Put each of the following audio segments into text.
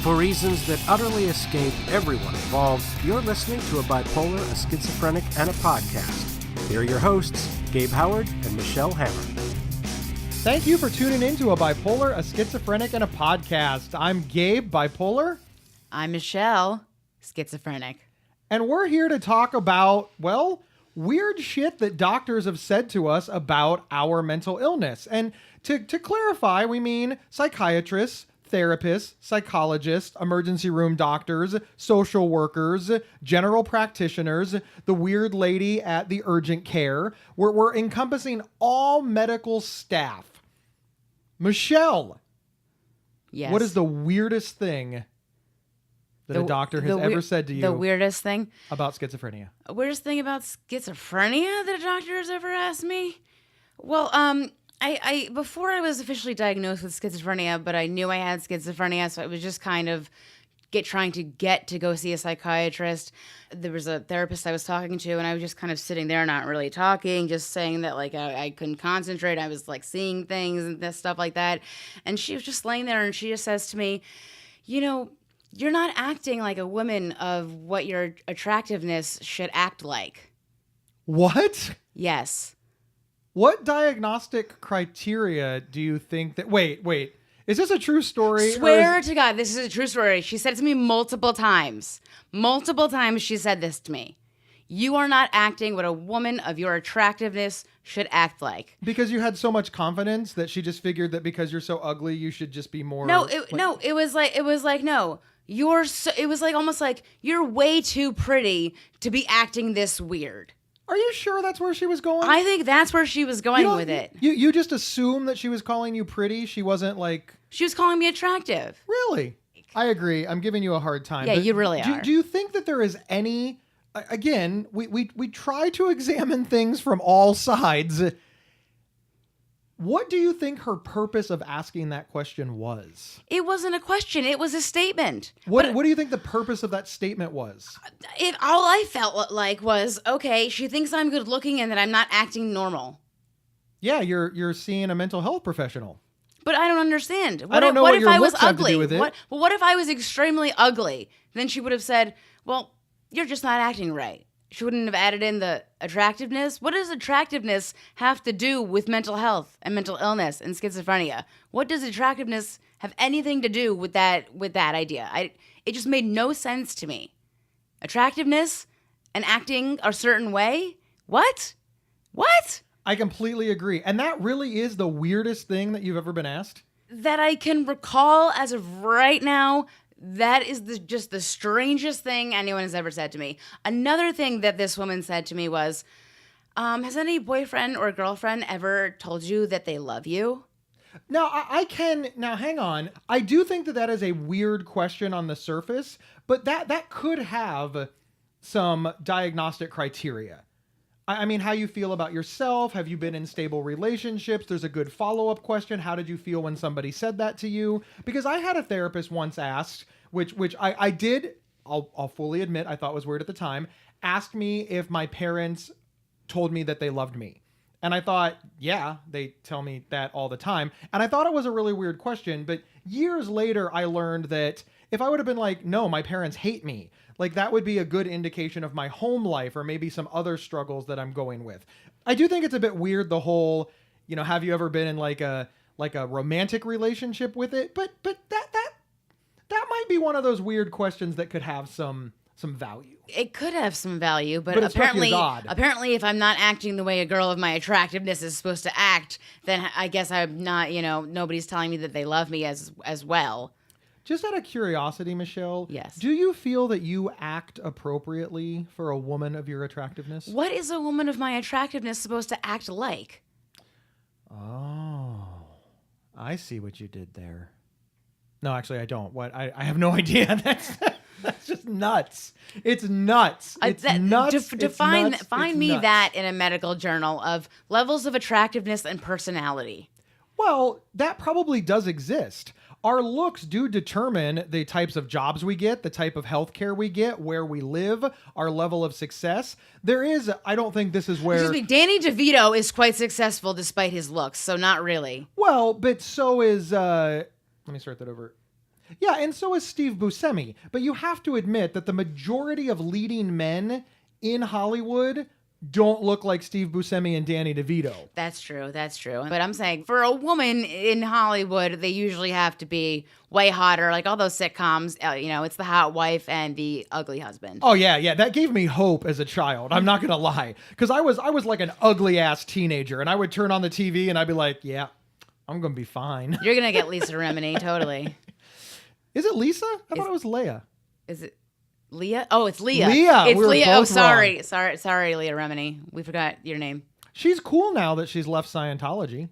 For reasons that utterly escape everyone involved, you're listening to A Bipolar, a Schizophrenic, and a Podcast. Here are your hosts, Gabe Howard and Michelle Hammer. Thank you for tuning in to A Bipolar, a Schizophrenic, and a Podcast. I'm Gabe, bipolar. I'm Michelle, schizophrenic. And we're here to talk about, well, weird shit that doctors have said to us about our mental illness. And to clarify, we mean psychiatrists, therapists, psychologists, emergency room doctors, social workers, general practitioners, the weird lady at the urgent care. We're encompassing all medical staff. Michelle, Yes. what is the weirdest thing that a doctor has ever said to you The weirdest thing? about schizophrenia? Weirdest thing about schizophrenia that a doctor has ever asked me? Well, I before I was officially diagnosed with schizophrenia, but I knew I had schizophrenia, so I was just kind of trying to get to go see a psychiatrist. There was a therapist I was talking to, and I was just kind of sitting there, not really talking, just saying that like I couldn't concentrate. I was like seeing things and this stuff like that. And she was just laying there, and she just says to me, you know, you're not acting like a woman of what your attractiveness should act like. What? Yes. What diagnostic criteria do you think that... Wait. Is this a true story? Swear to God, this is a true story. She said it to me multiple times. Multiple times she said this to me. You are not acting what a woman of your attractiveness should act like. Because you had so much confidence that she just figured that because you're so ugly, you should just be more... It was like, no. It was like almost like you're way too pretty to be acting this weird. Are you sure that's where she was going? I think that's where she was going with it. You just assume that she was calling you pretty? She wasn't like... She was calling me attractive. Really? I agree. I'm giving you a hard time. Yeah, but you really are. Do you think that there is any... Again, we try to examine things from all sides. What do you think her purpose of asking that question was? It wasn't a question. It was a statement. What do you think the purpose of that statement was? All I felt like was, okay, she thinks I'm good looking and that I'm not acting normal. Yeah, you're seeing a mental health professional. But I don't understand. I don't know what your looks have to do with it. What if I was extremely ugly? Then she would have said, well, you're just not acting right. She wouldn't have added in the attractiveness. What does attractiveness have to do with mental health and mental illness and schizophrenia? What does attractiveness have anything to do with that idea? It just made no sense to me. Attractiveness and acting a certain way? What? I completely agree. And that really is the weirdest thing that you've ever been asked? That I can recall as of right now. That is just the strangest thing anyone has ever said to me. Another thing that this woman said to me was, has any boyfriend or girlfriend ever told you that they love you? Now, now hang on. I do think that is a weird question on the surface, but that could have some diagnostic criteria. I mean, how you feel about yourself. Have you been in stable relationships? There's a good follow-up question. How did you feel when somebody said that to you? Because I had a therapist once asked, which I did, I'll fully admit, I thought was weird at the time, asked me if my parents told me that they loved me. And I thought, yeah, they tell me that all the time. And I thought it was a really weird question, but years later, I learned that if I would have been like, no, my parents hate me, like that would be a good indication of my home life or maybe some other struggles that I'm going with. I do think it's a bit weird, the whole, have you ever been in like a romantic relationship with it? But that might be one of those weird questions that could have some value. It could have some value, but it struck you as odd. Apparently if I'm not acting the way a girl of my attractiveness is supposed to act, then I guess I'm not, nobody's telling me that they love me as well. Just out of curiosity, Michelle, yes. Do you feel that you act appropriately for a woman of your attractiveness? What is a woman of my attractiveness supposed to act like? Oh, I see what you did there. No, actually, I don't. I have no idea. That's just nuts. It's nuts. It's nuts. Find me that in a medical journal of levels of attractiveness and personality. Well, that probably does exist. Our looks do determine the types of jobs we get, the type of healthcare we get, where we live, our level of success. There is, I don't think this is where... Excuse me, Danny DeVito is quite successful despite his looks, so not really. Well, but so is, let me start that over. Yeah, and so is Steve Buscemi. But you have to admit that the majority of leading men in Hollywood don't look like Steve Buscemi and Danny DeVito. That's true. But I'm saying for a woman in Hollywood, they usually have to be way hotter. Like all those sitcoms, it's the hot wife and the ugly husband. Oh yeah. That gave me hope as a child. I'm not going to lie. Because I was like an ugly ass teenager, and I would turn on the TV and I'd be like, yeah, I'm going to be fine. You're going to get Lisa Remini, totally. Is it Lisa? I thought it was Leia. Is it Leah? Oh, it's Leah. Leah. It's Leah. Oh, sorry. Wrong. Sorry, Leah Remini. We forgot your name. She's cool now that she's left Scientology.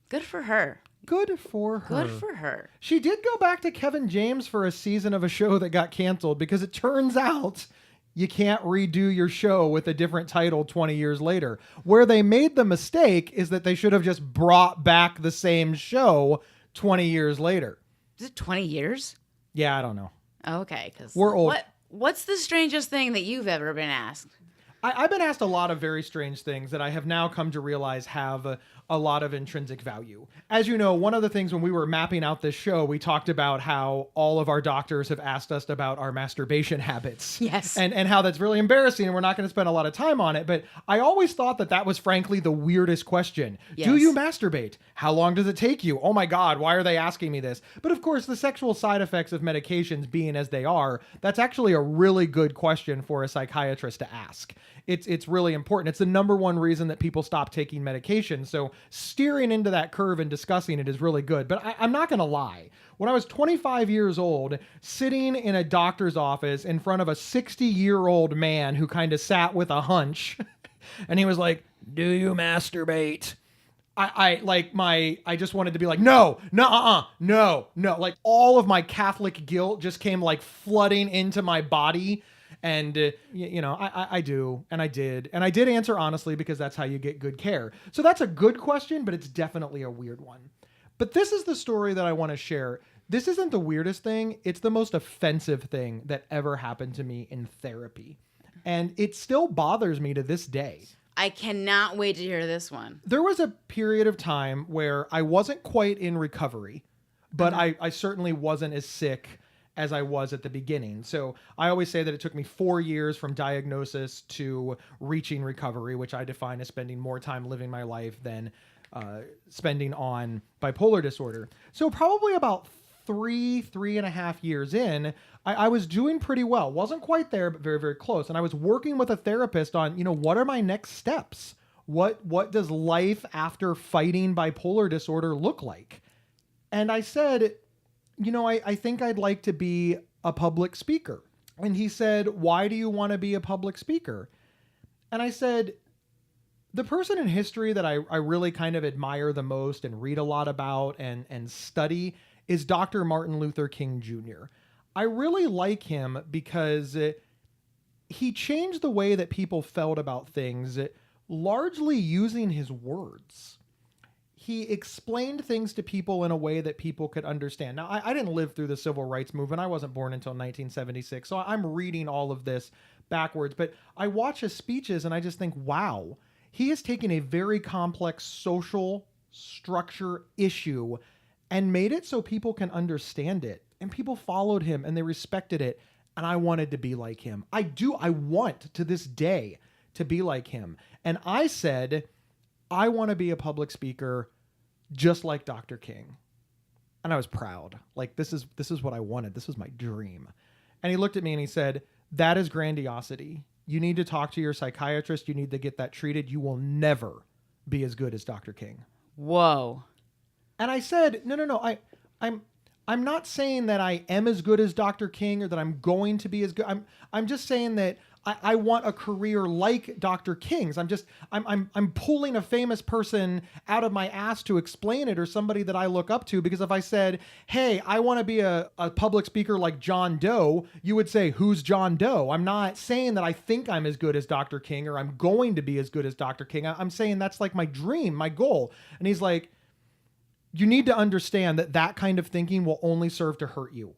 Good for her. Good for her. She did go back to Kevin James for a season of a show that got canceled because it turns out you can't redo your show with a different title 20 years later. Where they made the mistake is that they should have just brought back the same show 20 years later. Is it 20 years? Yeah, I don't know. Okay, because we're old. What's the strangest thing that you've ever been asked? I've been asked a lot of very strange things that I have now come to realize have a lot of intrinsic value. As you know, one of the things when we were mapping out this show, we talked about how all of our doctors have asked us about our masturbation habits. Yes. And how that's really embarrassing, and we're not going to spend a lot of time on it. But I always thought that was frankly the weirdest question. Yes. Do you masturbate? How long does it take you? Oh my God, why are they asking me this? But of course, the sexual side effects of medications being as they are, that's actually a really good question for a psychiatrist to ask. It's really important. It's the number one reason that people stop taking medication. So steering into that curve and discussing it is really good. But I'm not going to lie. When I was 25 years old, sitting in a doctor's office in front of a 60-year-old man who kind of sat with a hunch, and he was like, "Do you masturbate?" I just wanted to be like, no. Like all of my Catholic guilt just came like flooding into my body. And, I do, and I did answer honestly because that's how you get good care. So that's a good question, but it's definitely a weird one. But this is the story that I want to share. This isn't the weirdest thing. It's the most offensive thing that ever happened to me in therapy. And it still bothers me to this day. I cannot wait to hear this one. There was a period of time where I wasn't quite in recovery, but I certainly wasn't as sick as I was at the beginning. So I always say that it took me 4 years from diagnosis to reaching recovery, which I define as spending more time living my life than spending on bipolar disorder. So probably about 3.5 years in, I was doing pretty well. Wasn't quite there, but very, very close. And I was working with a therapist on, what are my next steps? What does life after fighting bipolar disorder look like? And I said, I think I'd like to be a public speaker. And he said, why do you want to be a public speaker? And I said, the person in history that I really kind of admire the most and read a lot about and study is Dr. Martin Luther King Jr. I really like him because he changed the way that people felt about things, largely using his words. He explained things to people in a way that people could understand. Now, I didn't live through the civil rights movement. I wasn't born until 1976, so I'm reading all of this backwards. But I watch his speeches and I just think, wow, he has taken a very complex social structure issue and made it so people can understand it. And people followed him and they respected it. And I wanted to be like him. I want to this day to be like him. And I said, I want to be a public speaker just like Dr. King. And I was proud. Like, this is what I wanted. This was my dream. And he looked at me and he said, that is grandiosity. You need to talk to your psychiatrist. You need to get that treated. You will never be as good as Dr. King. Whoa. And I said, no. I'm not saying that I am as good as Dr. King or that I'm going to be as good. I'm just saying that I want a career like Dr. King's. I'm pulling a famous person out of my ass to explain it, or somebody that I look up to, because if I said, hey, I want to be a public speaker like John Doe, you would say, who's John Doe? I'm not saying that I think I'm as good as Dr. King or I'm going to be as good as Dr. King. I'm saying that's like my dream, my goal. And he's like, you need to understand that kind of thinking will only serve to hurt you.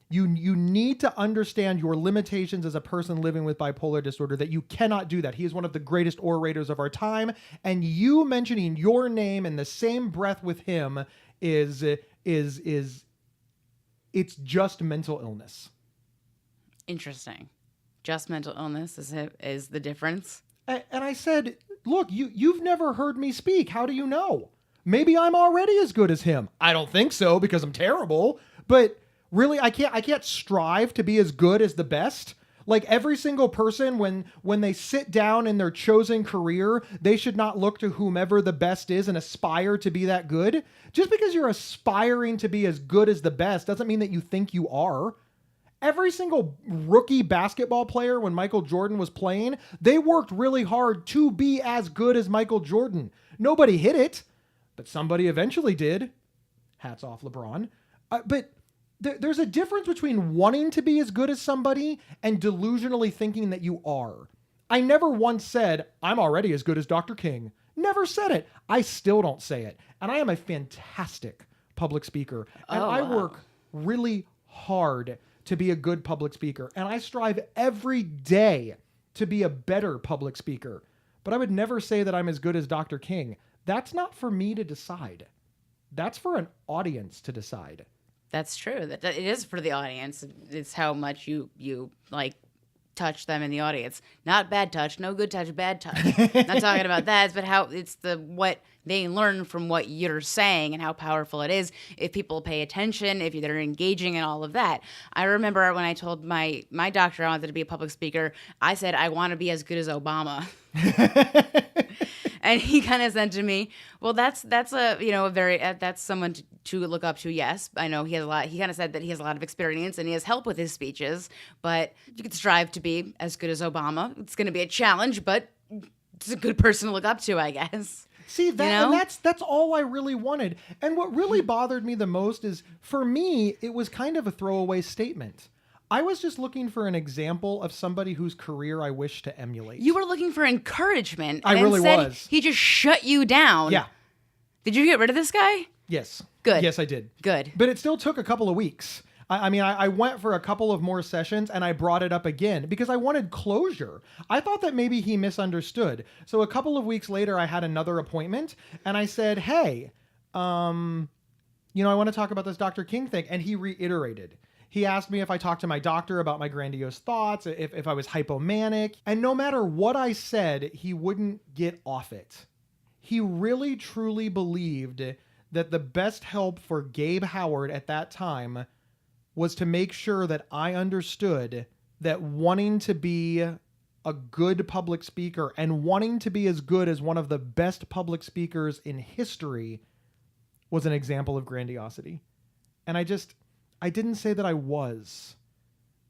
You need to understand your limitations as a person living with bipolar disorder, that you cannot do that. He is one of the greatest orators of our time. And you mentioning your name in the same breath with him is It's just mental illness. Interesting. Just mental illness is the difference. And I said, look, you've never heard me speak. How do you know? Maybe I'm already as good as him. I don't think so because I'm terrible. But really, I can't strive to be as good as the best. Like every single person, when they sit down in their chosen career, they should not look to whomever the best is and aspire to be that good. Just because you're aspiring to be as good as the best doesn't mean that you think you are. Every single rookie basketball player, when Michael Jordan was playing, they worked really hard to be as good as Michael Jordan. Nobody hit it, but somebody eventually did. Hats off, LeBron. But there's a difference between wanting to be as good as somebody and delusionally thinking that you are. I never once said, I'm already as good as Dr. King. Never said it. I still don't say it. And I am a fantastic public speaker. And I work really hard to be a good public speaker. And I strive every day to be a better public speaker. But I would never say that I'm as good as Dr. King. That's not for me to decide. That's for an audience to decide. That's true. That it is for the audience. It's how much you like touch them in the audience. Not bad touch, no good touch, bad touch. Not talking about that, but how it's what they learn from what you're saying and how powerful it is if people pay attention, if they're engaging in all of that. I remember when I told my doctor I wanted to be a public speaker, I said I want to be as good as Obama. And he kind of said to me, "Well, that's a a very that's someone to look up to." Yes, I know he has a lot. He kind of said that he has a lot of experience and he has help with his speeches, but you could strive to be as good as Obama. It's going to be a challenge, but it's a good person to look up to, I guess. See, and that's all I really wanted. And what really bothered me the most is, for me, it was kind of a throwaway statement. I was just looking for an example of somebody whose career I wish to emulate. You were looking for encouragement. I really was. He just shut you down. Yeah. Did you get rid of this guy? Yes. Good. Yes, I did. Good. But it still took a couple of weeks. I went for a couple of more sessions and I brought it up again because I wanted closure. I thought that maybe he misunderstood. So a couple of weeks later, I had another appointment and I said, hey, I want to talk about this Dr. King thing. And he reiterated. He asked me if I talked to my doctor about my grandiose thoughts, if I was hypomanic. And no matter what I said, he wouldn't get off it. He really, truly believed that the best help for Gabe Howard at that time was to make sure that I understood that wanting to be a good public speaker and wanting to be as good as one of the best public speakers in history was an example of grandiosity. And I didn't say that I was.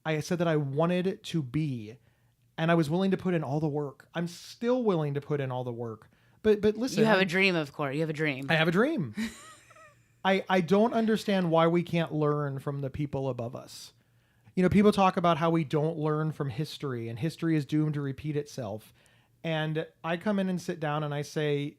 I said that I wanted to be. And I was willing to put in all the work. I'm still willing to put in all the work. But listen. You have a dream, of course. You have a dream. I have a dream. I don't understand why we can't learn from the people above us. People talk about how we don't learn from history and history is doomed to repeat itself. And I come in and sit down and I say,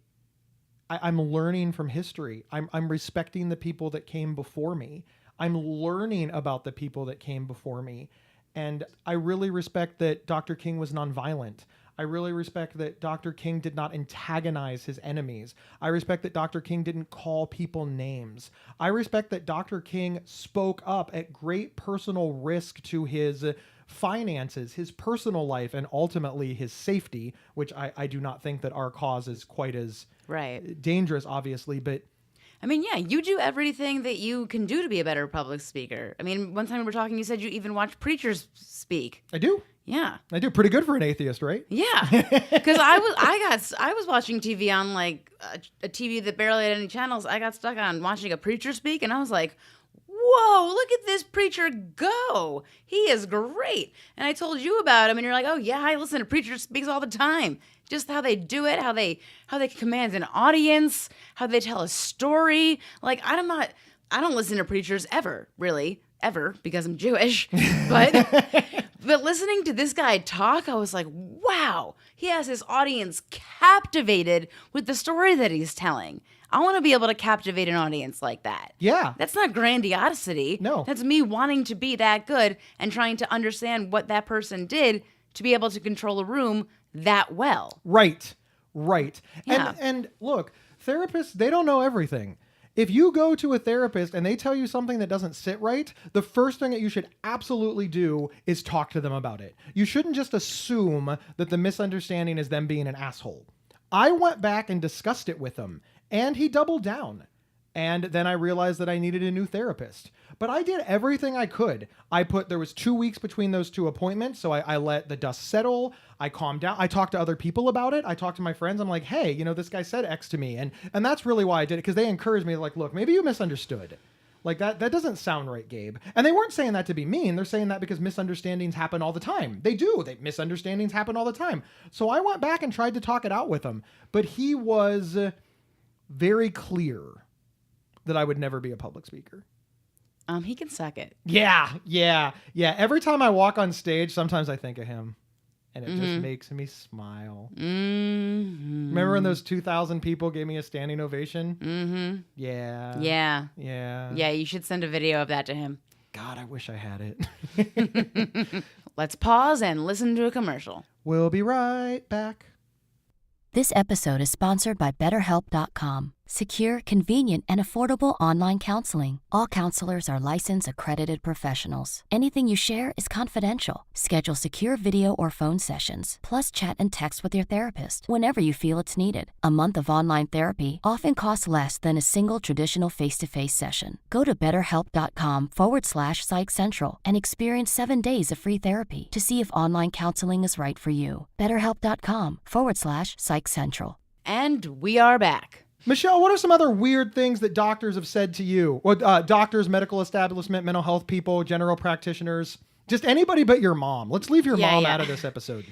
I'm learning from history. I'm respecting the people that came before me. I'm learning about the people that came before me. And I really respect that Dr. King was nonviolent. I really respect that Dr. King did not antagonize his enemies. I respect that Dr. King didn't call people names. I respect that Dr. King spoke up at great personal risk to his finances, his personal life, and ultimately his safety, which I do not think that our cause is quite as dangerous, obviously, but I mean, yeah, you do everything that you can do to be a better public speaker. I mean, one time we were talking, you said you even watch preachers speak. I do. Yeah. I do. Pretty good for an atheist, right? Yeah. Because I was watching TV on like a TV that barely had any channels. I got stuck on watching a preacher speak and I was like, whoa, look at this preacher go. He is great. And I told you about him and you're like, oh yeah, I listen to preachers speaks all the time. Just how they do it, how they command an audience, how they tell a story. Like I don't listen to preachers ever, because I'm Jewish. But listening to this guy talk, I was like, wow, he has his audience captivated with the story that he's telling. I want to be able to captivate an audience like that. Yeah. That's not grandiosity. No. That's me wanting to be that good and trying to understand what that person did to be able to control a room that well. Right. Yeah. And look, therapists, they don't know everything. If you go to a therapist and they tell you something that doesn't sit right, the first thing that you should absolutely do is talk to them about it. You shouldn't just assume that the misunderstanding is them being an asshole. I went back and discussed it with him, and he doubled down. And then I realized that I needed a new therapist. But I did everything I could. There was 2 weeks between those two appointments, so I let the dust settle. I calmed down. I talked to other people about it. I talked to my friends. I'm like, hey, this guy said X to me. And that's really why I did it, because they encouraged me, like, look, maybe you misunderstood. Like, that doesn't sound right, Gabe. And they weren't saying that to be mean. They're saying that because misunderstandings happen all the time. They do. Misunderstandings happen all the time. So I went back and tried to talk it out with him. But he was very clear that I would never be a public speaker. He can suck it. Yeah. Every time I walk on stage, sometimes I think of him, and it just makes me smile. Mm-hmm. Remember when those 2,000 people gave me a standing ovation? Mm-hmm. Yeah. Yeah, you should send a video of that to him. God, I wish I had it. Let's pause and listen to a commercial. We'll be right back. This episode is sponsored by BetterHelp.com. Secure, convenient, and affordable online counseling. All counselors are licensed, accredited professionals. Anything you share is confidential. Schedule secure video or phone sessions, plus chat and text with your therapist whenever you feel it's needed. A month of online therapy often costs less than a single traditional face-to-face session. Go to BetterHelp.com/PsychCentral and experience 7 days of free therapy to see if online counseling is right for you. BetterHelp.com/PsychCentral. And we are back. Michelle, what are some other weird things that doctors have said to you? Or doctors, medical establishment, mental health people, general practitioners, just anybody but your mom. Let's leave your mom out of this episode.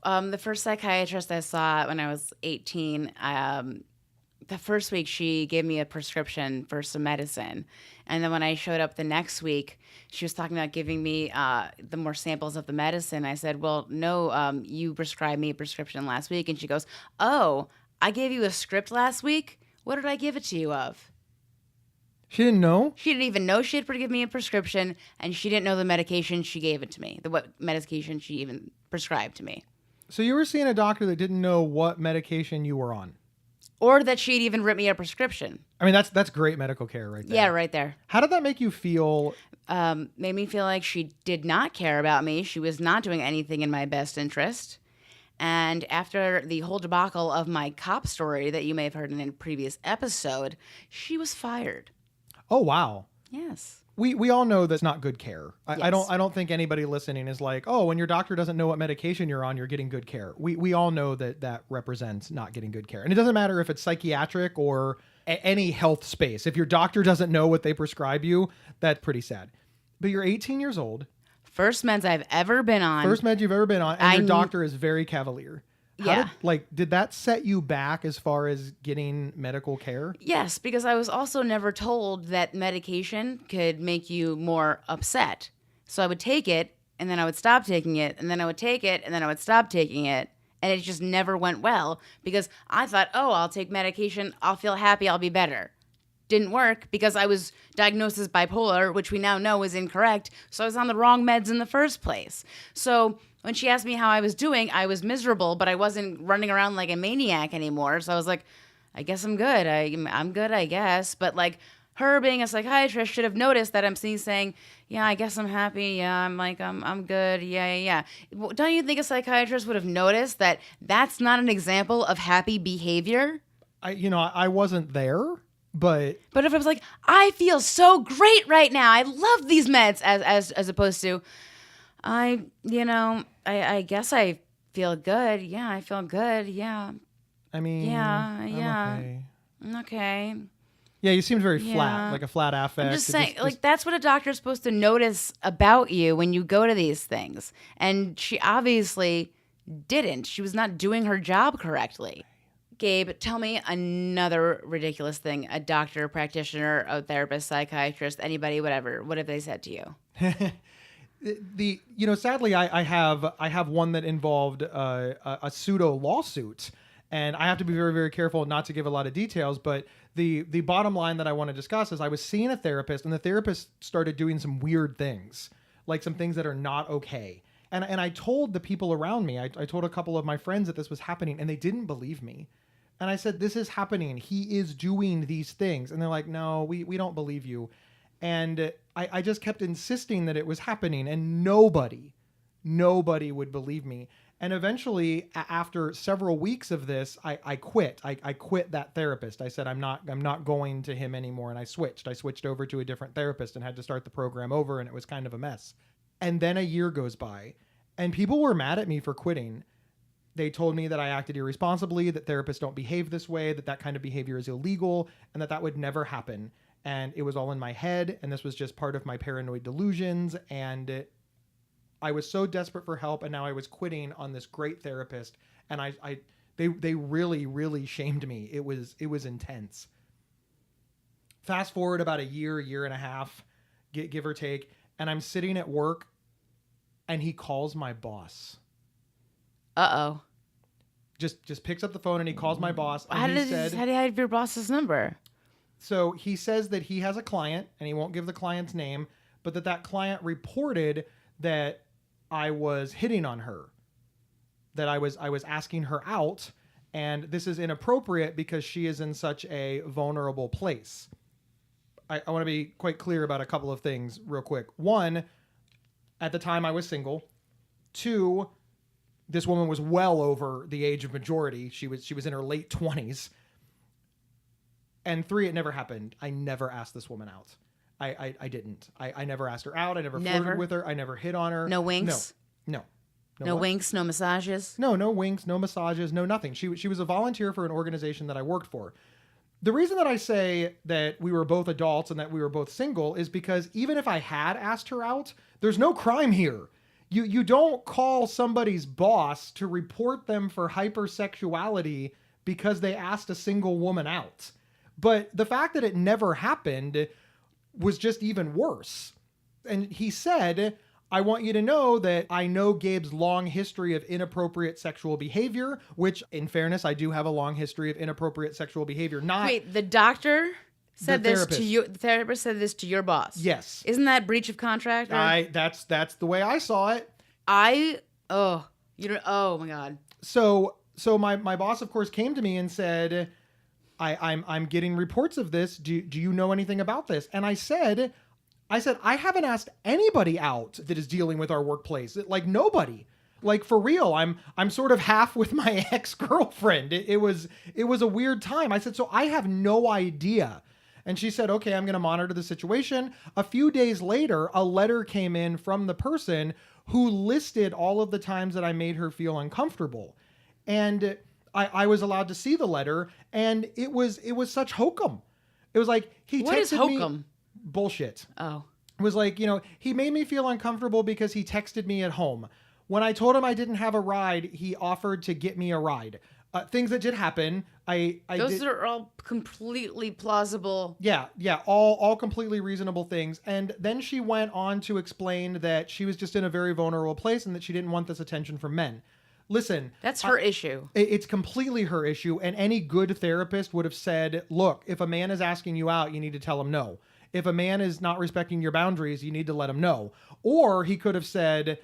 The first psychiatrist I saw when I was 18, the first week she gave me a prescription for some medicine. And then when I showed up the next week, she was talking about giving me the more samples of the medicine. I said, well, no, you prescribed me a prescription last week. And she goes, oh, I gave you a script last week? What did I give it to you of? She didn't know? She didn't even know she had given me a prescription, and she didn't know the medication she gave it to me, what medication she even prescribed to me. So you were seeing a doctor that didn't know what medication you were on? Or that she'd even written me a prescription. I mean, that's great medical care right there. Yeah, right there. How did that make you feel? Made me feel like she did not care about me. She was not doing anything in my best interest. And after the whole debacle of my cop story that you may have heard in a previous episode, she was fired. Oh, wow. Yes. We all know that's not good care. Yes. I don't think anybody listening is like, oh, when your doctor doesn't know what medication you're on, you're getting good care. We all know that represents not getting good care. And it doesn't matter if it's psychiatric or any health space. If your doctor doesn't know what they prescribe you, that's pretty sad. But you're 18 years old. First meds I've ever been on. First meds you've ever been on, and your doctor is very cavalier. Did that set you back as far as getting medical care? Yes, because I was also never told that medication could make you more upset. So I would take it, and then I would stop taking it, and then I would take it, and then I would stop taking it. And it just never went well because I thought, oh, I'll take medication, I'll feel happy, I'll be better. Didn't work because I was diagnosed as bipolar, which we now know is incorrect. So I was on the wrong meds in the first place. So when she asked me how I was doing, I was miserable, but I wasn't running around like a maniac anymore. So I was like, I guess I'm good. I'm good, I guess. But like her being a psychiatrist should have noticed that I'm saying, yeah, I guess I'm happy. Yeah, I'm good. Yeah. Don't you think a psychiatrist would have noticed that that's not an example of happy behavior? I wasn't there. But if it was like, I feel so great right now, I love these meds, as opposed to, I guess I feel good. Yeah, I feel good. Yeah. I mean, yeah. Okay. Yeah, you seemed very flat, like a flat affect. I'm just saying, that's what a doctor's supposed to notice about you when you go to these things. And she obviously didn't. She was not doing her job correctly. Gabe, tell me another ridiculous thing a doctor, practitioner, a therapist, psychiatrist, anybody, whatever. What have they said to you? Sadly, I have one that involved a pseudo lawsuit, and I have to be very, very careful not to give a lot of details. But the bottom line that I want to discuss is I was seeing a therapist, and the therapist started doing some weird things, like some things that are not okay. And I told the people around me, I told a couple of my friends that this was happening, and they didn't believe me. And I said, this is happening. He is doing these things. And they're like, no, we don't believe you. And I just kept insisting that it was happening, and nobody would believe me. And eventually, after several weeks of this, I quit. I quit that therapist. I said, I'm not going to him anymore. And I switched over to a different therapist and had to start the program over. And it was kind of a mess. And then a year goes by and people were mad at me for quitting. They told me that I acted irresponsibly, that therapists don't behave this way, that kind of behavior is illegal, and that would never happen. And it was all in my head, and this was just part of my paranoid delusions. And I was so desperate for help, and now I was quitting on this great therapist, and they really, really shamed me. It was intense. Fast forward about a year and a half, give or take, and I'm sitting at work, and he calls my boss. Uh-oh. Just picks up the phone and he calls my boss. And how do you have your boss's number? So he says that he has a client, and he won't give the client's name, but that client reported that I was hitting on her, that I was asking her out, and this is inappropriate because she is in such a vulnerable place. I want to be quite clear about a couple of things real quick. One, at the time I was single. Two, this woman was well over the age of majority. She was in her late 20s. And three, it never happened. I never asked this woman out. I didn't. I never asked her out. I never flirted with her. I never hit on her. No winks? No. No winks, no massages? No winks, no massages, no nothing. She was a volunteer for an organization that I worked for. The reason that I say that we were both adults and that we were both single is because even if I had asked her out, there's no crime here. You don't call somebody's boss to report them for hypersexuality because they asked a single woman out. But the fact that it never happened was just even worse. And he said, I want you to know that I know Gabe's long history of inappropriate sexual behavior, which, in fairness, I do have a long history of inappropriate sexual behavior. Wait, the doctor said the this therapist. to you? The therapist said this to your boss? Yes. Isn't that breach of contract? That's the way I saw it. Oh my God. So my boss, of course, came to me and said, I'm getting reports of this. Do you know anything about this? And I said, I haven't asked anybody out that is dealing with our workplace. Like nobody. Like for real. I'm sort of half with my ex-girlfriend. It was a weird time. I said, so I have no idea. And she said, okay, I'm going to monitor the situation. A few days later, a letter came in from the person who listed all of the times that I made her feel uncomfortable. And I was allowed to see the letter, and it was such hokum. It was like he texted me. What is hokum? Bullshit. Oh. It was like, he made me feel uncomfortable because he texted me at home. When I told him I didn't have a ride, he offered to get me a ride. Things that did happen. Those are all completely plausible. Yeah, all completely reasonable things. And then she went on to explain that she was just in a very vulnerable place and that she didn't want this attention from men. Listen. That's her issue. It's completely her issue. And any good therapist would have said, look, if a man is asking you out, you need to tell him no. If a man is not respecting your boundaries, you need to let him know. Or he could have said,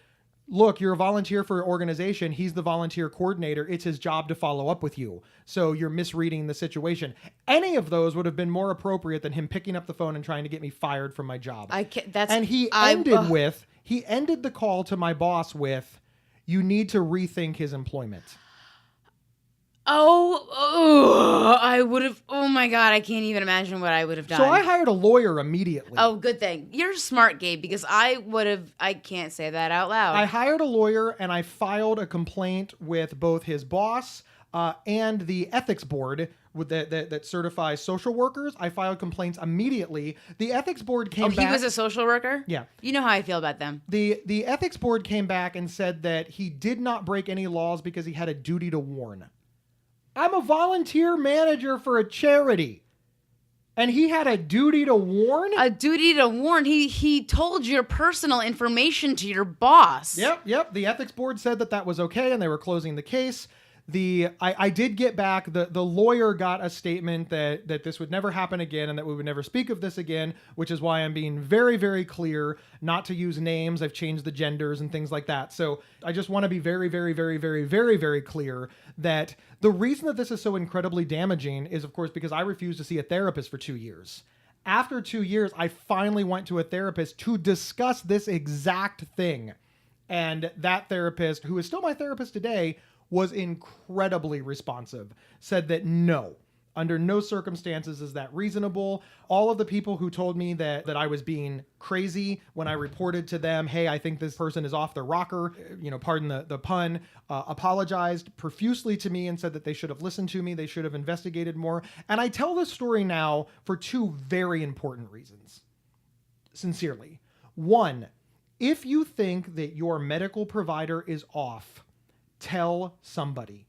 look, you're a volunteer for an organization. He's the volunteer coordinator. It's his job to follow up with you. So you're misreading the situation. Any of those would have been more appropriate than him picking up the phone and trying to get me fired from my job. He ended the call to my boss with, you need to rethink his employment. I would have. Oh my God, I can't even imagine what I would have done. So I hired a lawyer immediately. Oh, good thing. You're smart, Gabe, because I can't say that out loud. I hired a lawyer and I filed a complaint with both his boss and the ethics board that certifies social workers. I filed complaints immediately. The ethics board came back. He was a social worker? Yeah. You know how I feel about them. The ethics board came back and said that he did not break any laws because he had a duty to warn. I'm a volunteer manager for a charity. And he had a duty to warn? A duty to warn? He told your personal information to your boss. Yep. The ethics board said that was okay and they were closing the case. I did get back, the lawyer got a statement that this would never happen again and that we would never speak of this again, which is why I'm being very, very clear not to use names. I've changed the genders and things like that. So I just want to be very, very, very, very, very, very clear that the reason that this is so incredibly damaging is, of course, because I refused to see a therapist for 2 years. After 2 years, I finally went to a therapist to discuss this exact thing. And that therapist, who is still my therapist today, was incredibly responsive, said that no, under no circumstances is that reasonable. All of the people who told me that I was being crazy when I reported to them, hey, I think this person is off their rocker, pardon the pun, apologized profusely to me and said that they should have listened to me. They should have investigated more. And I tell this story now for two very important reasons. Sincerely. One, if you think that your medical provider is off, tell somebody,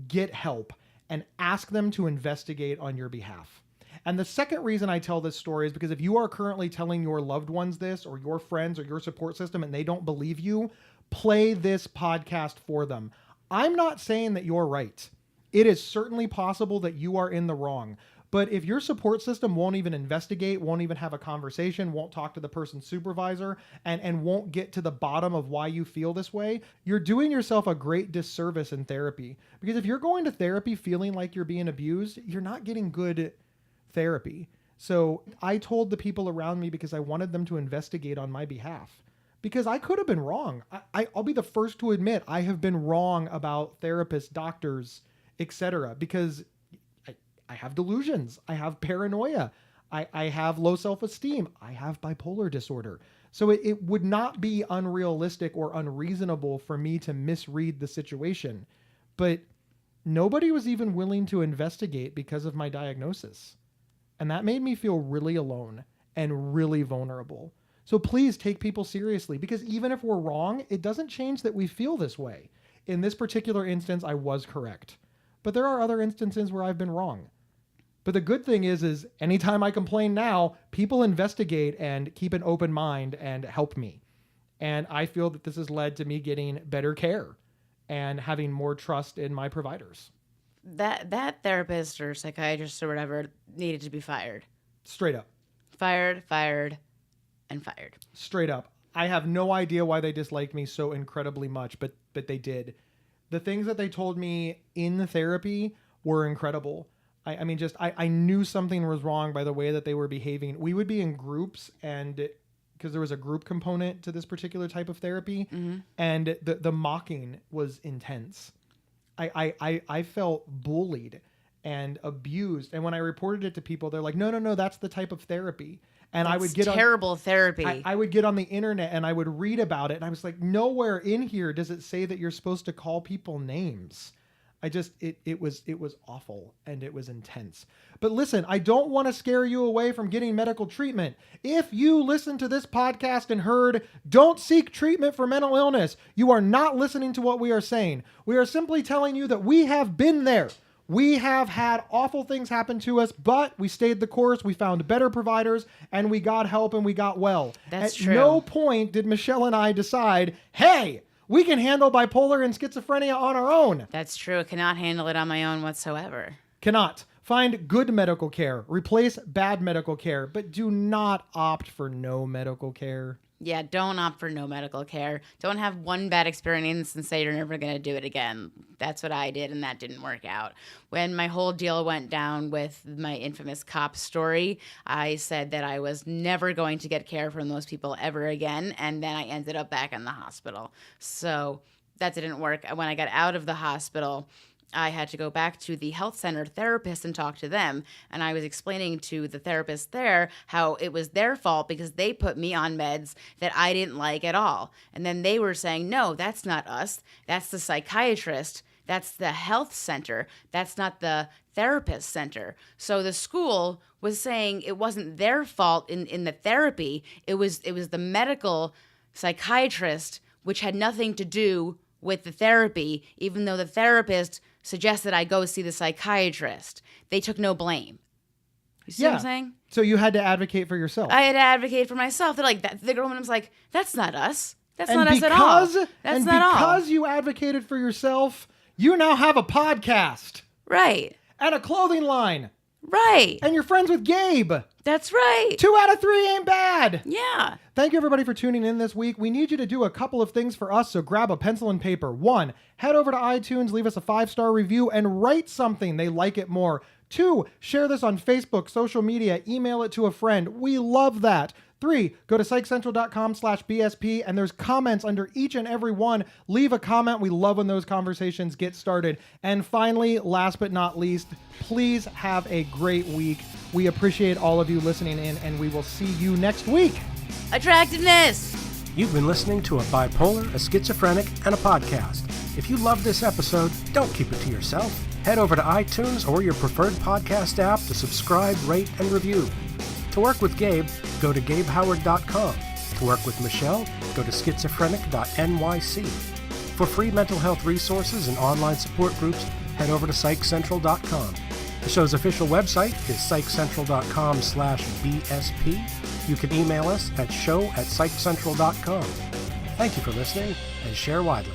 get help, and ask them to investigate on your behalf. And the second reason I tell this story is because if you are currently telling your loved ones this, or your friends or your support system, and they don't believe you, play this podcast for them. I'm not saying that you're right. It is certainly possible that you are in the wrong. But if your support system won't even investigate, won't even have a conversation, won't talk to the person's supervisor, and won't get to the bottom of why you feel this way, you're doing yourself a great disservice in therapy. Because if you're going to therapy feeling like you're being abused, you're not getting good therapy. So I told the people around me because I wanted them to investigate on my behalf. Because I could have been wrong. I'll be the first to admit I have been wrong about therapists, doctors, etc. Because I have delusions. I have paranoia. I have low self-esteem. I have bipolar disorder. So it would not be unrealistic or unreasonable for me to misread the situation. But nobody was even willing to investigate because of my diagnosis. And that made me feel really alone and really vulnerable. So please take people seriously, because even if we're wrong, it doesn't change that we feel this way. In this particular instance, I was correct. But there are other instances where I've been wrong. But the good thing is anytime I complain now, people investigate and keep an open mind and help me. And I feel that this has led to me getting better care and having more trust in my providers. That therapist or psychiatrist or whatever needed to be fired. Straight up. Fired, and fired. Straight up. I have no idea why they disliked me so incredibly much, but they did. The things that they told me in the therapy were incredible. I mean, I knew something was wrong by the way that they were behaving. We would be in groups, and because there was a group component to this particular type of therapy, and the mocking was intense. I felt bullied and abused. And when I reported it to people, they're like, no, that's the type of therapy. And I would get terrible therapy. I would get on the internet and I would read about it. And I was like, nowhere in here does it say that you're supposed to call people names. It was awful and it was intense. But listen, I don't want to scare you away from getting medical treatment. If you listened to this podcast and heard, don't seek treatment for mental illness, you are not listening to what we are saying. We are simply telling you that we have been there. We have had awful things happen to us, but we stayed the course. We found better providers and we got help and we got well. That's At true. no point did Michelle and I decide, hey, we can handle bipolar and schizophrenia on our own. That's true. I cannot handle it on my own whatsoever. Cannot. Find good medical care. Replace bad medical care, but do not opt for no medical care. Yeah, don't opt for no medical care. Don't have one bad experience and say you're never going to do it again. That's what I did, and that didn't work out. When my whole deal went down with my infamous cop story, I said that I was never going to get care from those people ever again, and then I ended up back in the hospital. So that didn't work. When I got out of the hospital, I had to go back to the health center therapist and talk to them. And I was explaining to the therapist there how it was their fault because they put me on meds that I didn't like at all. And then they were saying, no, that's not us. That's the psychiatrist. That's the health center. That's not the therapist center. So the school was saying it wasn't their fault in the therapy. It was the medical psychiatrist, which had nothing to do with the therapy, even though the therapist suggested I go see the psychiatrist. They took no blame. You see what I'm saying? So you had to advocate for yourself. I had to advocate for myself. They're like, the girl was like, that's not us. That's not us at all. That's not all. Because you advocated for yourself, You now have a podcast. Right. And a clothing line. Right. And you're friends with Gabe. That's right. 2 out of 3 ain't bad. Yeah. Thank you, everybody, for tuning in this week. We need you to do a couple of things for us, so grab a pencil and paper. 1, head over to iTunes, leave us a 5-star review, and write something. They like it more. 2, share this on Facebook, social media, email it to a friend. We love that. 3, go to psychcentral.com/BSP, and there's comments under each and every one. Leave a comment. We love when those conversations get started. And finally, last but not least, please have a great week. We appreciate all of you listening in, and we will see you next week. Attractiveness. You've been listening to a bipolar, a schizophrenic, and a podcast. If you loved this episode, don't keep it to yourself. Head over to iTunes or your preferred podcast app to subscribe, rate, and review. To work with Gabe, go to GabeHoward.com. To work with Michelle, go to schizophrenic.nyc. For free mental health resources and online support groups, head over to PsychCentral.com. The show's official website is PsychCentral.com/BSP. You can email us at show@PsychCentral.com. Thank you for listening, and share widely.